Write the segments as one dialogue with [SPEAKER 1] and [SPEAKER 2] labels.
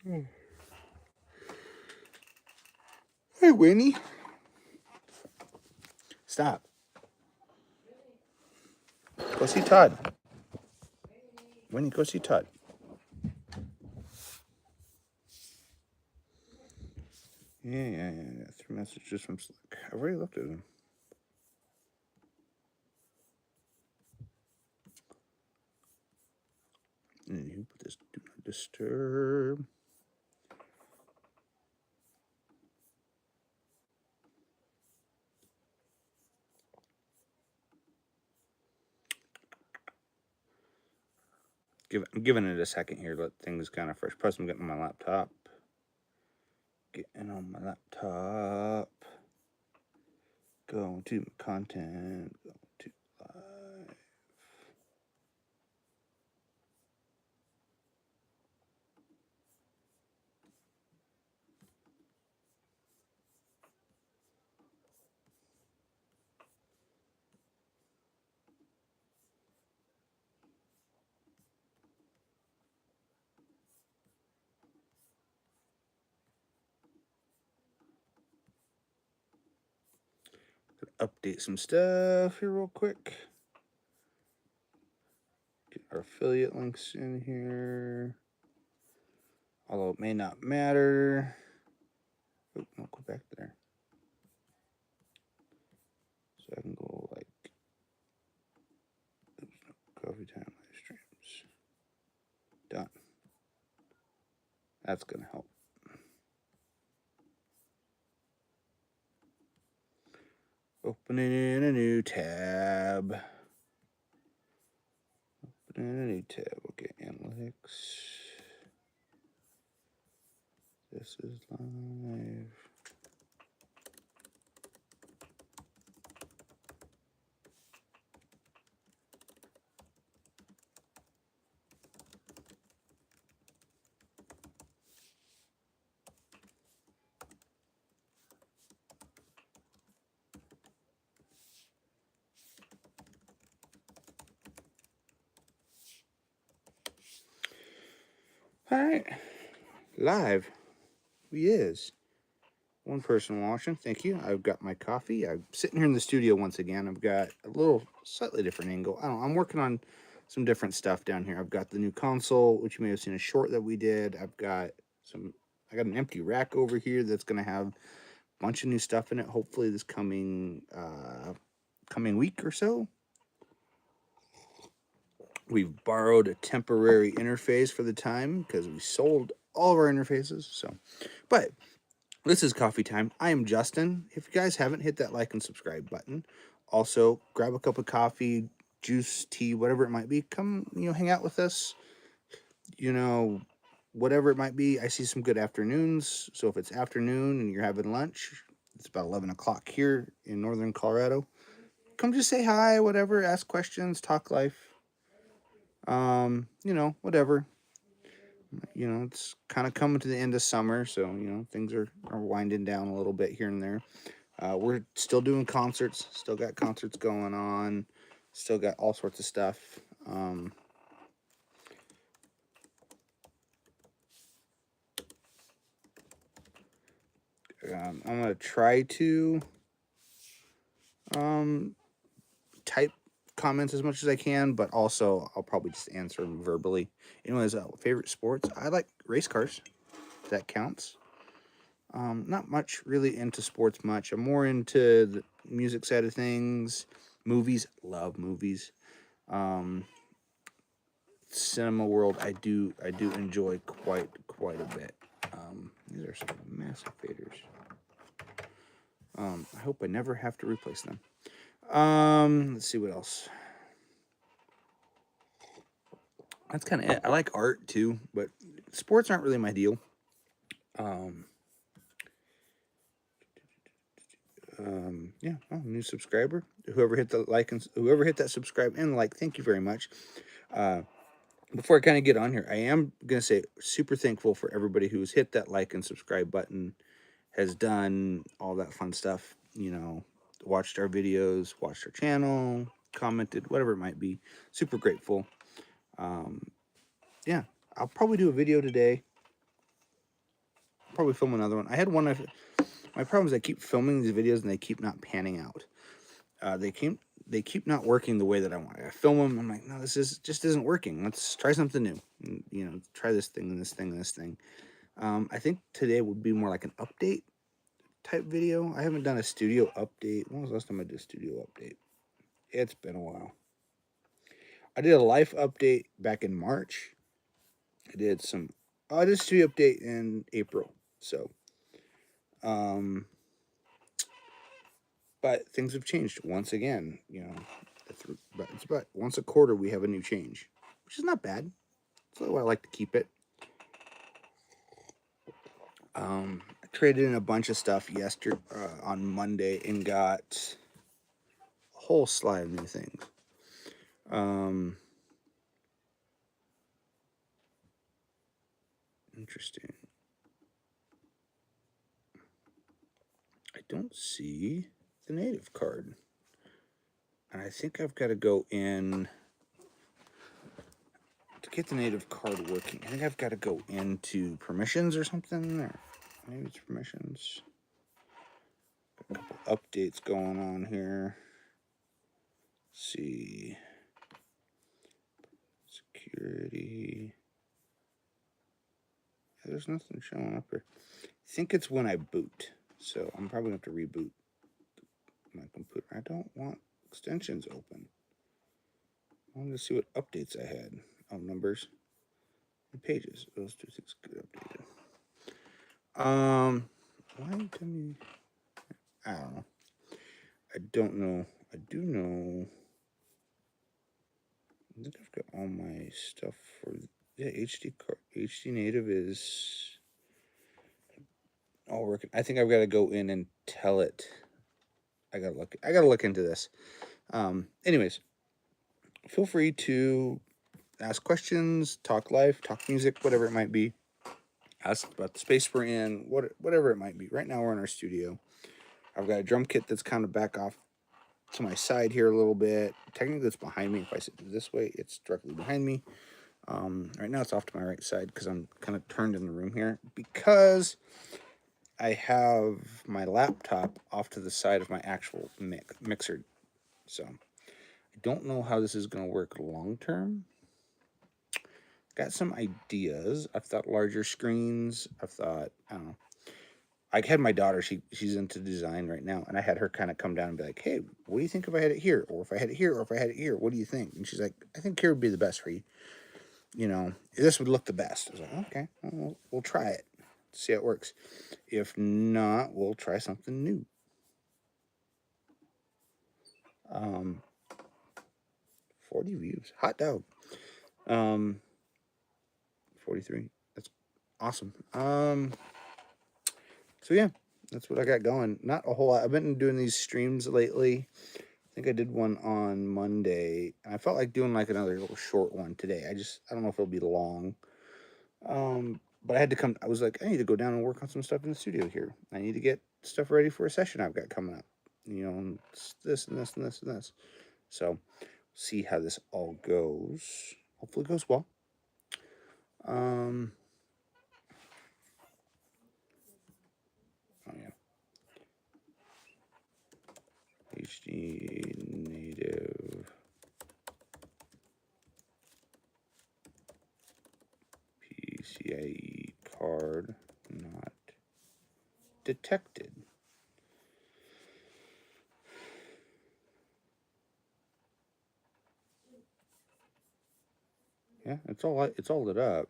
[SPEAKER 1] Hey, Winnie. Stop. Go see Todd. Winnie, go see Todd. Yeah. 3 messages from Slick. I've already looked at them. And you put this do not disturb. I'm giving it a second here. Let things kind of fresh. Plus, I'm getting on my laptop. Getting on my laptop. Going to content. Going to live. Update some stuff here real quick. Get our affiliate links in here. Although it may not matter. Oh, no, go back there. So I can go like coffee time live streams. Done. That's gonna help. Opening a new tab. Opening a new tab. Okay, analytics. This is live. All right, live. We is. One person watching. Thank you. I've got my coffee. I'm sitting here in the studio once again. I've got a little slightly different angle. I don't know. I'm working on some different stuff down here. I've got the new console, which you may have seen a short that we did. I got an empty rack over here that's going to have a bunch of new stuff in it. Hopefully this coming week or so. We've borrowed a temporary interface for the time because we sold all of our interfaces. So, but this is coffee time. I am Justin. If you guys haven't hit that like and subscribe button, also grab a cup of coffee, juice, tea, whatever it might be. Come, hang out with us. Whatever it might be. I see some good afternoons. So if it's afternoon and you're having lunch, it's about 11 o'clock here in northern Colorado. Come just say hi, whatever, ask questions, talk life. Whatever. It's kind of coming to the end of summer, so, things are winding down a little bit here and there. We're still doing concerts, still got concerts going on, still got all sorts of stuff. I'm going to try to type comments as much as I can, but also I'll probably just answer them verbally. Anyways, favorite sports? I like race cars. That counts. Not much really into sports much. I'm more into the music side of things. Movies, love movies. Cinema world, I do enjoy quite a bit. These are some massive faders. I hope I never have to replace them. Let's see what else. That's kind of it. I like art too, but sports aren't really my deal. New subscriber. Whoever hit the like and whoever hit that subscribe and like, thank you very much. Before I kind of get on here, I am gonna say super thankful for everybody who's hit that like and subscribe button, has done all that fun stuff. Watched our videos, watched our channel, commented, whatever it might be. Super grateful. I'll probably do a video today. probably film another one. I had one. My problem is I keep filming these videos and they keep not panning out. They keep not working the way that I want. I film them. I'm like, no, just isn't working. Let's try something new. And, you know, try this thing and this thing and this thing. I think today would be more like an update type video. I haven't done a studio update. When was the last time I did a studio update? It's been a while. I did a life update back in March. I did a studio update in April. So, but things have changed once again. You know, but it's about once a quarter we have a new change, which is not bad. That's why I like to keep it. I traded in a bunch of stuff yesterday on Monday and got a whole slide of new things. Interesting. I don't see the native card. And I think I've got to go in to get the native card working. I think I've got to go into permissions or something. Or maybe it's permissions. Got a couple updates going on here. Let's see. Security. Yeah, there's nothing showing up here. I think it's when I boot. So I'm probably going to have to reboot my computer. I don't want extensions open. I wanted to see what updates I had. Oh, numbers and pages. Those two things get updated. Why didn't me? I don't know. I don't know. I do know. I think I've got all my stuff for HD native is all working. I think I've got to go in and tell it. I gotta look into this. Anyways, feel free to ask questions, talk life, talk music, whatever it might be. Ask about the space we're in, whatever it might be. Right now we're in our studio. I've got a drum kit that's kind of back off to my side here a little bit. Technically it's behind me. If I sit this way, it's directly behind me. Right now it's off to my right side because I'm kind of turned in the room here because I have my laptop off to the side of my actual mixer. So I don't know how this is going to work long term. Got some ideas. I've thought larger screens. I've thought, I don't know. I had my daughter, she's into design right now, and I had her kind of come down and be like, hey, what do you think if I had it here? Or if I had it here, or if I had it here, what do you think? And she's like, I think here would be the best for you. You know, this would look the best. I was like, okay, well, we'll try it. See how it works. If not, we'll try something new. 40 views. Hot dog. 43. That's awesome. So yeah, that's what I got going. Not a whole lot. I've been doing these streams lately. I think I did one on Monday. And I felt like doing like another little short one today. I don't know if it'll be long. But I had to come. I was like, I need to go down and work on some stuff in the studio here. I need to get stuff ready for a session I've got coming up. You know, and this and this and this and this. So, see how this all goes. Hopefully, it goes well. Oh yeah. HD native PCIe card not detected. Yeah, it's all lit up.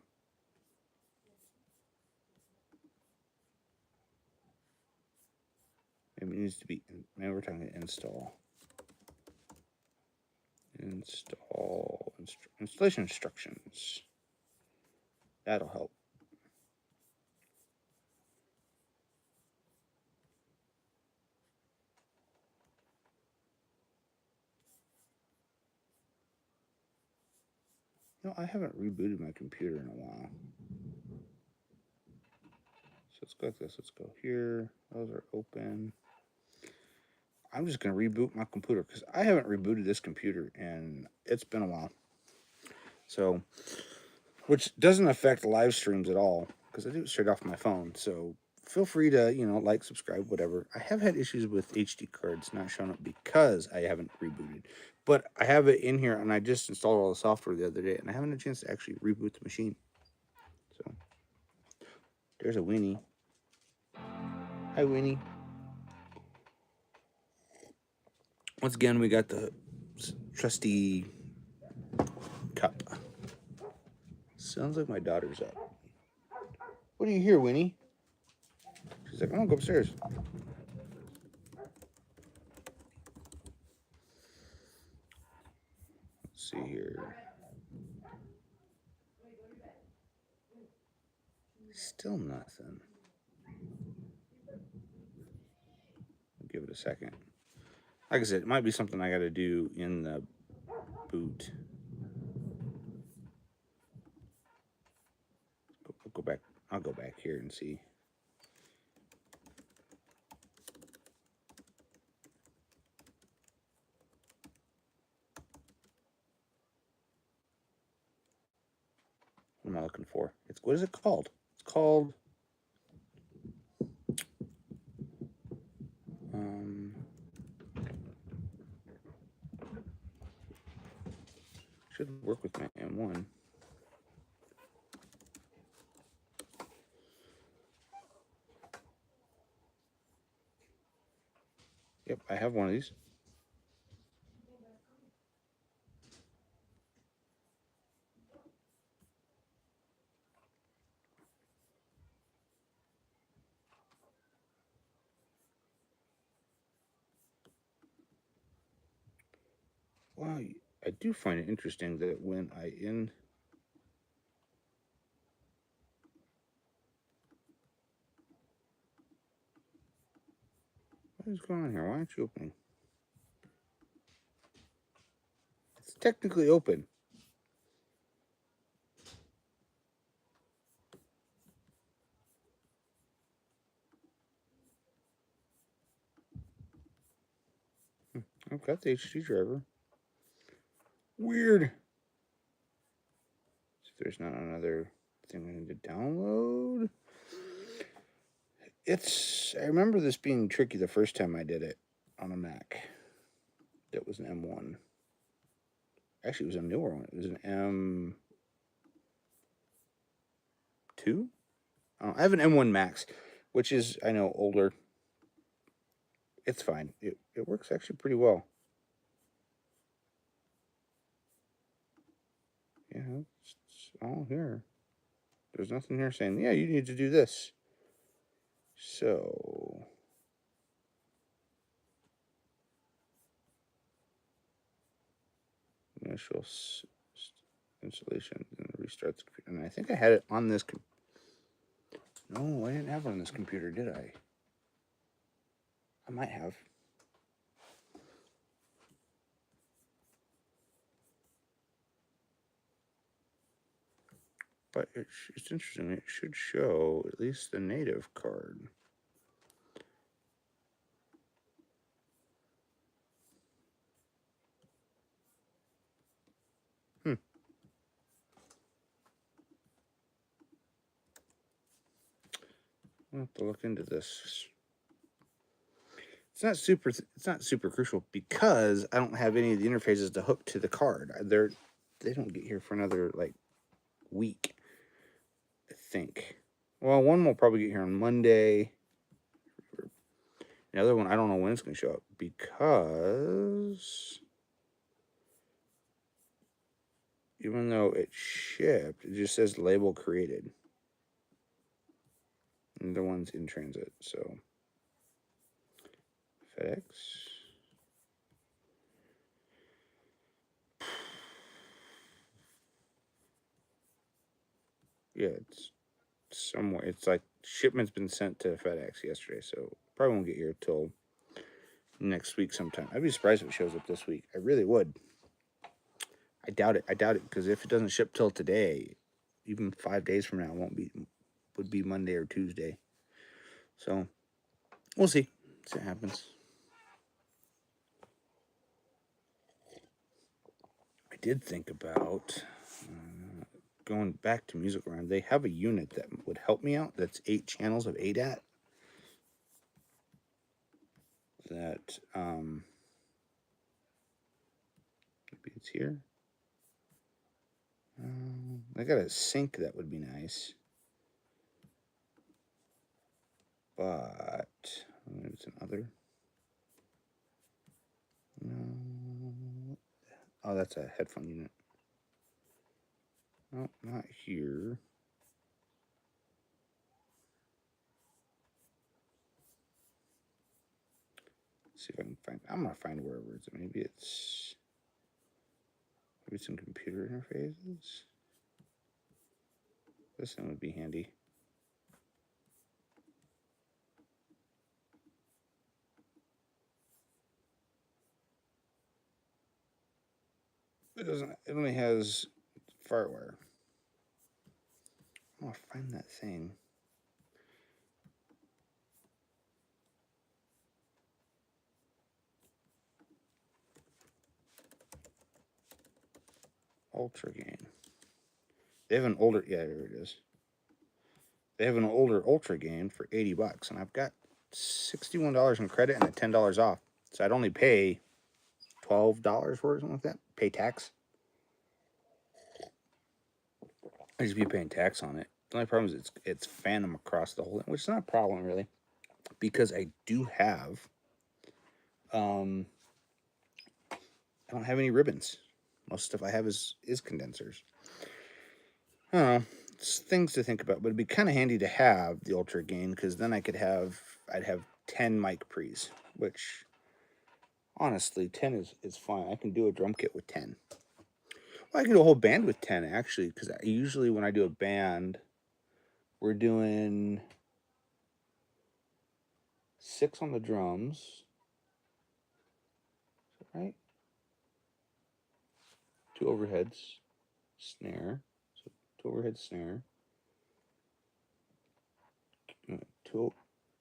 [SPEAKER 1] Maybe it needs to be. Maybe we're talking install. Installation instructions. That'll help. No, I haven't rebooted my computer in a while. So let's go like this. Let's go here. Those are open. I'm just going to reboot my computer because I haven't rebooted this computer and it's been a while. So, which doesn't affect live streams at all. because I do it straight off my phone. So feel free to, like, subscribe, whatever. I have had issues with HD cards not showing up because I haven't rebooted. But I have it in here, and I just installed all the software the other day, and I haven't had a chance to actually reboot the machine. So there's a Weenie. Hi, Weenie. Once again, we got the trusty cup. Sounds like my daughter's up. What do you hear, Winnie? She's like, oh, go upstairs. Let's see here. Still nothing. I'll give it a second. Like I said, it might be something I got to do in the boot. I'll go back. I'll go back here and see. What am I looking for? What is it called? It's called should work with my M1. Yep, I have one of these. Wow, I do find it interesting that when what is going on here? Why aren't you opening? It's technically open. I've got the HD driver. Weird. If there's not another thing I need to download. I remember this being tricky the first time I did it on a Mac. That was an M1. Actually, it was a newer one. It was an M2? I have an M1 Max, which is, I know, older. It's fine. It works actually pretty well. Yeah, it's all here. There's nothing here saying, yeah, you need to do this. So, initial installation and restart the computer. And I think I had it on this computer. No, I didn't have it on this computer, did I? I might have. But it's interesting. It should show at least the native card. I'll have to look into this. It's not super crucial because I don't have any of the interfaces to hook to the card. They don't get here for another like week, I think. Well, one will probably get here on Monday. The other one, I don't know when it's going to show up because even though it shipped, it just says label created. And the one's in transit, so FedEx. Yeah, it's somewhere. It's like shipment's been sent to FedEx yesterday, so probably won't get here till next week sometime. I'd be surprised if it shows up this week. I really would. I doubt it. Because if it doesn't ship till today, even 5 days from now would be Monday or Tuesday. So we'll see. See what happens. I did think about going back to Music Around, they have a unit that would help me out. That's 8 channels of ADAT. That maybe it's here. I got a sync that would be nice, but maybe it's another. No. Oh, that's a headphone unit. No, not here. Let's see if I can find. I'm gonna find wherever it's. Maybe it's some computer interfaces. This one would be handy. It doesn't. It only has FireWire. I'm gonna find that thing. Ultra gain. They have an older. Yeah, there it is. They have an older Ultra gain for $80, and I've got $61 in credit and $10 off. So I'd only pay $12 for it, something like that. Pay tax. I just be paying tax on it. The only problem is it's phantom across the whole thing, which is not a problem really, because I do have I don't have any ribbons. Most stuff I have is condensers. I don't know. It's things to think about, but it'd be kind of handy to have the Ultra gain, because then I'd have 10 mic pre's, which honestly 10 is fine. I can do a drum kit with 10. Well, I can do a whole band with 10 actually, because usually when I do a band, we're doing 6 on the drums, right? 2 overheads, snare, so 2 overhead snare, 2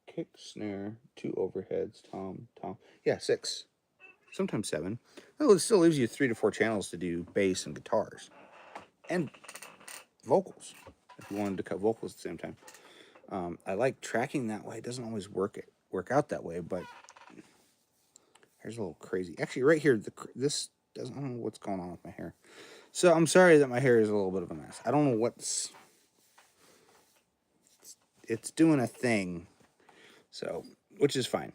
[SPEAKER 1] kick, snare, 2 overheads, tom. Yeah, 6, sometimes 7. Well, it still leaves you 3 to 4 channels to do bass and guitars, and vocals if you wanted to cut vocals at the same time. I like tracking that way. It doesn't always work out that way, but here's a little crazy. Actually, right here, this doesn't. I don't know what's going on with my hair. So I'm sorry that my hair is a little bit of a mess. I don't know what's. It's doing a thing, so which is fine.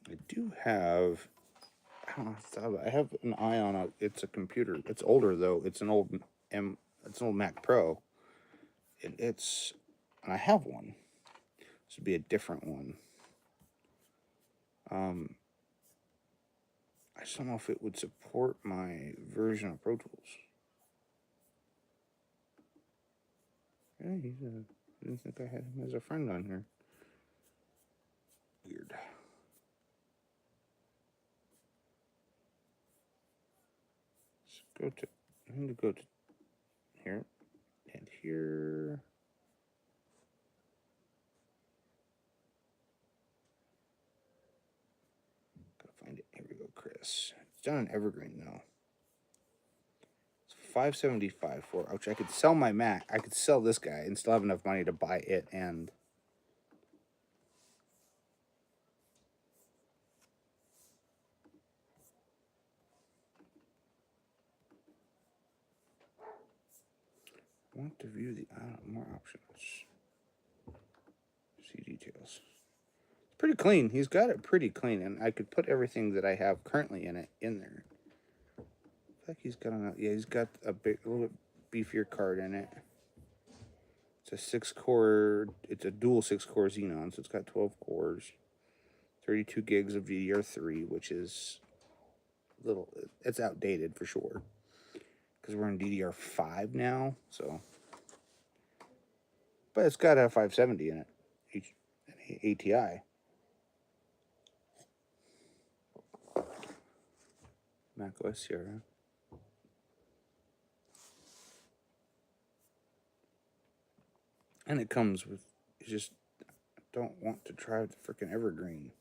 [SPEAKER 1] I do have. I don't know. I have an eye on it. It's a computer. It's older though. It's an old It's an old Mac Pro. And I have one. This would be a different one. I just don't know if it would support my version of Pro Tools. Yeah, I didn't think I had him as a friend on here. Weird. I'm going to go to here and here. Gotta find it. Here we go, Chris. It's done in Evergreen though. It's $575 for, which I could sell my Mac. I could sell this guy and still have enough money to buy it and. I want to view the more options. See details. It's pretty clean. He's got it pretty clean, and I could put everything that I have currently in it in there. I feel like he's got he's got a little bit beefier card in it. It's a 6-core. It's a dual 6-core Xenon, so it's got 12 cores, 32 gigs of DDR3, which is it's outdated for sure, because we're in DDR5 now. So, but it's got a 570 in it, ATI. Mac OS Sierra. And it comes with, you just don't want to try the freaking evergreen.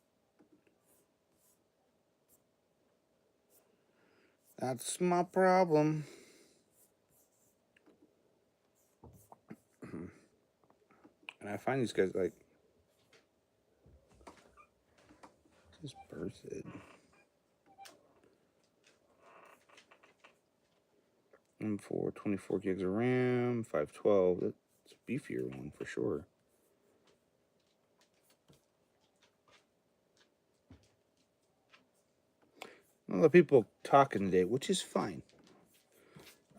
[SPEAKER 1] That's my problem. And I find these guys like, just bursted. M4, 24 gigs of RAM, 512. That's a beefier one for sure. A lot of people talking today, which is fine.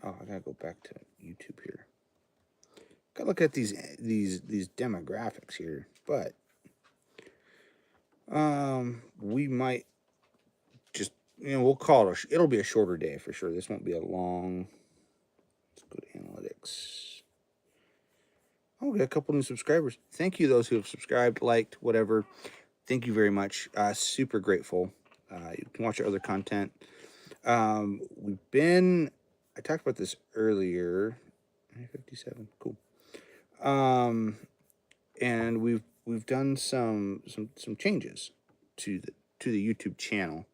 [SPEAKER 1] Oh, I gotta go back to YouTube here. Gotta look at these demographics here, but we might just, we'll call it it'll be a shorter day for sure. This won't be a long. Let's go to analytics. Oh, we got a couple new subscribers. Thank you, those who have subscribed, liked, whatever. Thank you very much. Super grateful. You can watch our other content. I talked about this earlier. 57, cool. And we've done some changes to the YouTube channel.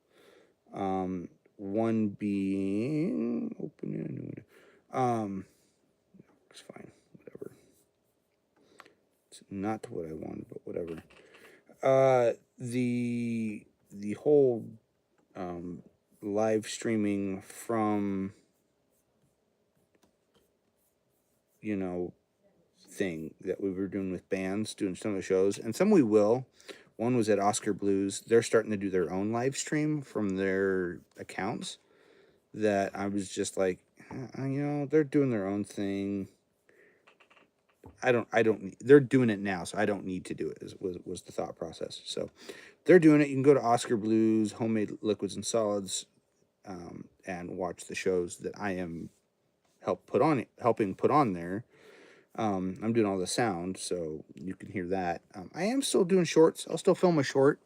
[SPEAKER 1] One being open a new one. It's fine, whatever. It's not what I wanted, but whatever. The whole live streaming from, thing that we were doing with bands, doing some of the shows, and some we will. One was at Oscar Blues. They're starting to do their own live stream from their accounts. That I was just like, they're doing their own thing. I don't. They're doing it now, so I don't need to do it. Was the thought process. So they're doing it. You can go to Oscar Blues, Homemade Liquids and Solids, and watch the shows that I am helping put on there. I'm doing all the sound, so you can hear that. I am still doing shorts. I'll still film a short,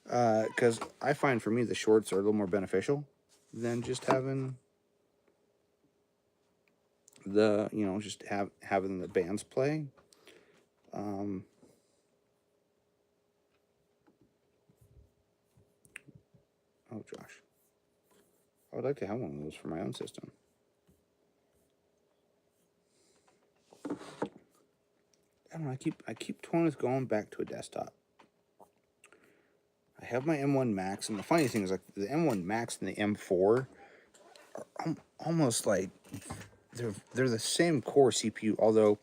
[SPEAKER 1] because I find for me the shorts are a little more beneficial than just having having the bands play. Oh Josh, I would like to have one of those for my own system. I don't know. I keep toying with going back to a desktop. I have my M1 Max, and the funny thing is, like, the M1 Max and the M4 are almost like they're the same core CPU. Although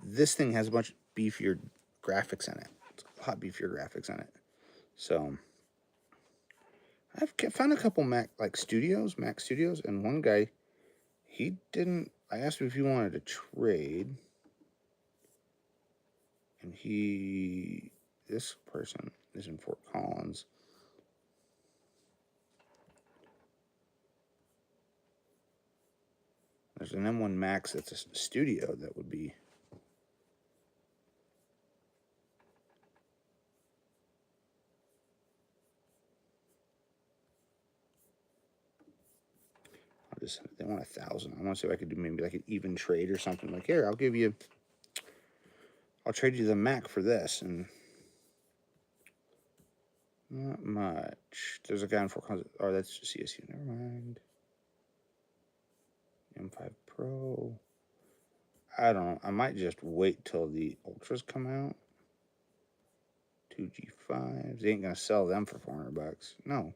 [SPEAKER 1] this thing has a much beefier graphics in it. It's a lot beefier graphics in it. So I've found a couple Mac Studios, and one guy, he didn't. I asked him if he wanted to trade, and this person is in Fort Collins. There's an M1 Max that's a studio that would be. They want 1,000. I want to see if I could do maybe like an even trade or something. Like, here, I'll trade you the Mac for this, and not much. There's a guy in Fort Collins. Oh, that's CSU. Never mind. M5 Pro. I don't know. I might just wait till the Ultras come out. 2G5s. They ain't gonna sell them for $400. No.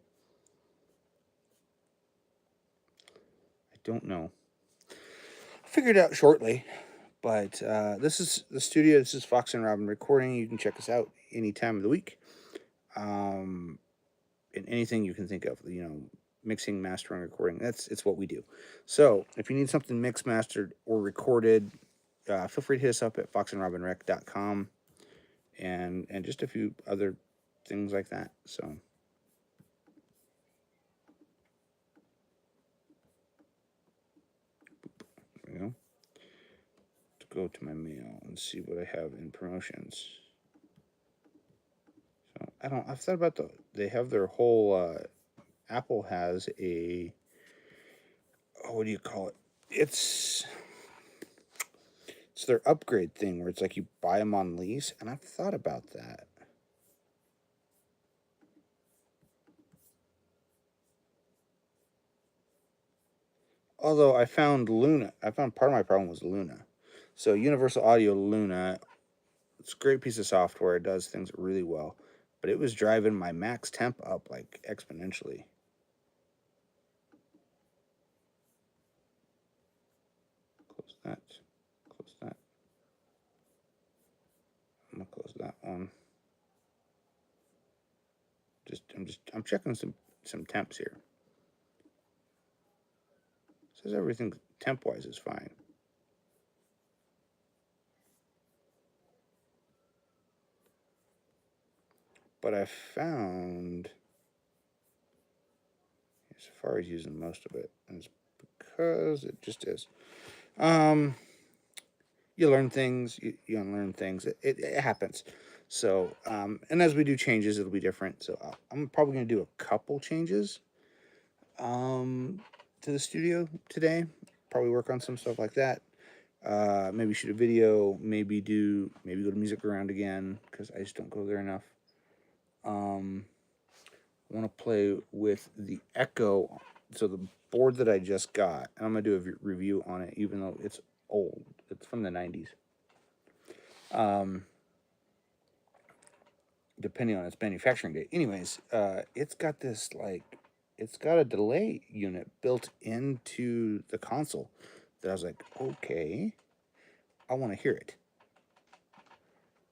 [SPEAKER 1] I don't know. I'll figure it out shortly. But this is the studio. This is Fox and Robyn recording. You can check us out any time of the week. In anything you can think of, mixing, mastering, recording. It's what we do. So if you need something mixed, mastered, or recorded, feel free to hit us up at foxandrobynrec.com and just a few other things like that. So there we go. To go to my mail and see what I have in promotions. So I've thought about they have their whole Apple has a, what do you call it? It's It's their upgrade thing where it's like you buy them on lease, and I've thought about that. Although I found part of my problem was Luna. So Universal Audio Luna, it's a great piece of software. It does things really well. But it was driving my max temp up like exponentially. Close that. Close that. I'm gonna close that one. I'm checking some temps here. It says everything temp wise is fine. But I found Safari's using most of it, and it's because it just is. You learn things, you unlearn things. It happens. So, and as we do changes, it'll be different. So I'm probably going to do a couple changes to the studio today. Probably work on some stuff like that. Maybe shoot a video. Maybe go to Music Around again because I just don't go there enough. I want to play with the Echo. So the board that I just got, and I'm going to do a review on it, even though it's old. It's from the 90s. Depending on its manufacturing date. Anyways, it's got a delay unit built into the console that I was like, okay, I want to hear it.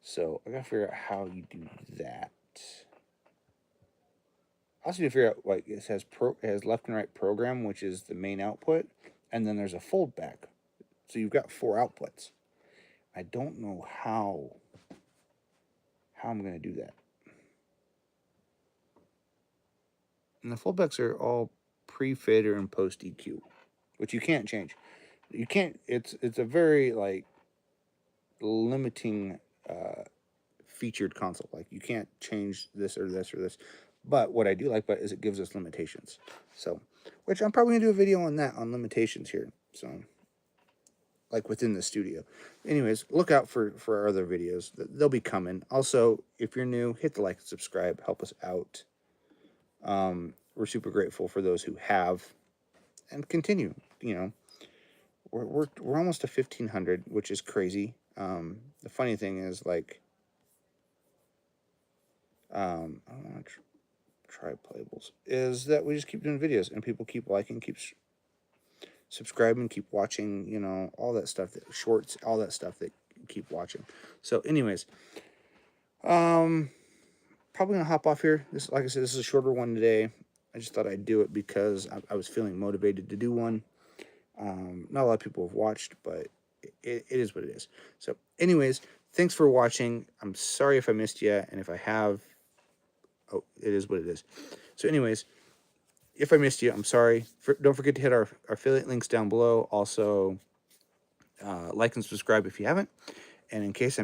[SPEAKER 1] So I gotta figure out how you do that. I also need to figure out, like, it has left and right program, which is the main output, and then there's a fold back. So you've got 4 outputs. I don't know how I'm going to do that. And the foldbacks are all pre-fader and post EQ, which you can't change. You can't. It's a very like limiting featured console. Like you can't change this or this or this. But what I do like is it gives us limitations. So, which I'm probably gonna do a video on that, on limitations here. So, like within the studio. Anyways, look out for our other videos. They'll be coming. Also, if you're new, hit the like and subscribe. Help us out. We're super grateful for those who have, and continue. You know, we're almost to 1,500, which is crazy. The funny thing is, like, I don't want to try playables. Is that we just keep doing videos and people keep liking, keep subscribing, keep watching. You know, all that stuff, that shorts, all that stuff that keep watching. So, anyways, probably gonna hop off here. This, like I said, this is a shorter one today. I just thought I'd do it because I was feeling motivated to do one. Not a lot of people have watched, but it is what it is. So, anyways, thanks for watching. I'm sorry if I missed you, and if I have, oh, it is what it is. So, anyways, if I missed you, I'm sorry. Don't forget to hit our affiliate links down below. Also, like and subscribe if you haven't. And in case I missed